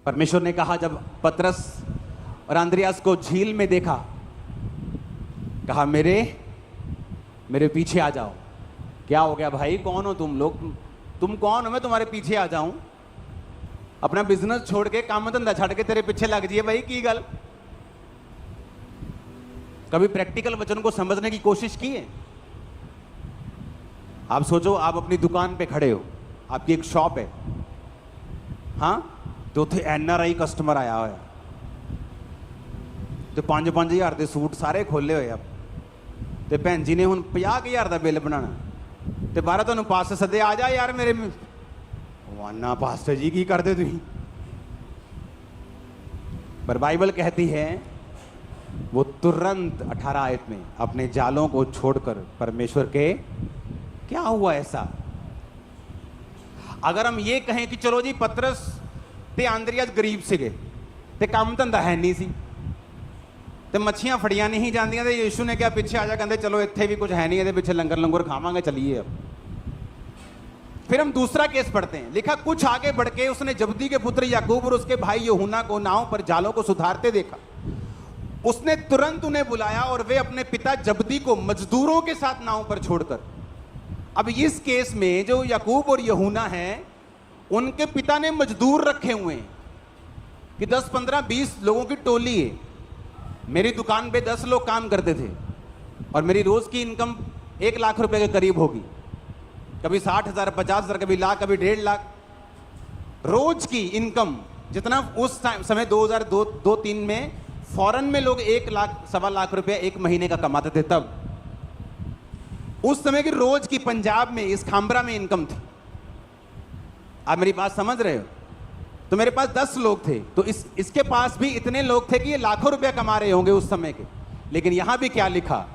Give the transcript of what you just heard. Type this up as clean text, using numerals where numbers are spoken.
परमेश्वर ने कहा, जब पतरस और अंद्रियास को झील में देखा, कहा मेरे पीछे आ जाओ। क्या हो गया भाई, कौन हो तुम लोग? तुम कौन हो, मैं तुम्हारे पीछे आ जाऊं? अपना बिजनेस छोड़ के, काम धंधा छड़ के तेरे पीछे लग जाइए भाई, की गल? कभी प्रैक्टिकल वचन को समझने की कोशिश की है? आप सोचो, आप अपनी दुकान पे खड़े हो, आपकी एक शॉप है, हाँ, तो उत्थे NRI कस्टमर आया होया, तो 5-5 हज़ार के सूट सारे खोले हुए आप, तो भैन जी ने हुण 50,000 का बिल बनाना, तो बाहर तुहानूं पास सदे, आ जा यार मेरे वाना पास्टर जी की करते तुसीं? पर बाइबल कहती है वो तुरंत 18 आयत में अपने जालों को छोड़कर परमेश्वर के, क्या हुआ ऐसा? अगर हम ये कहें कि चलो जी पतरस ते आंद्रियास गरीब सीगे ते काम धंधा है नहीं सी ते मच्छियां फड़ियां नहीं जांदियां, ते यीशु ने क्या पीछे आ जा, कहते चलो इत्थे भी कुछ है नहीं, ये पीछे लंगर लंगर खावांगे, चलिए अब। फिर हम दूसरा केस पढ़ते हैं, लिखा कुछ आगे बढ़ के उसने जब्दी के पुत्र याकूब और उसके भाई यूहन्ना को नाव पर जालों को सुधारते देखा। उसने तुरंत उन्हें बुलाया और वे अपने पिता जब्दी को मजदूरों के साथ नाव पर छोड़कर, अब इस केस में जो याकूब और यूहन्ना हैं, उनके पिता ने मजदूर रखे हुए हैं कि 10, 15, 20 लोगों की टोली है। मेरी दुकान पे 10 लोग काम करते थे और मेरी रोज की इनकम 1 लाख रुपए के करीब होगी, कभी 60,000, 50,000, कभी लाख, कभी 1.5 लाख रोज की इनकम, जितना उस समय 2002-3 में फॉरेन में लोग 1 लाख, 1.25 लाख रुपया 1 महीने का कमाते थे। तब उस समय की रोज की पंजाब में, इस खामरा में इनकम थी। आप मेरी बात समझ रहे हो? तो मेरे पास 10 लोग थे, तो इसके पास भी इतने लोग थे कि ये लाखों रुपया कमा रहे होंगे उस समय के। लेकिन यहां भी क्या लिखा?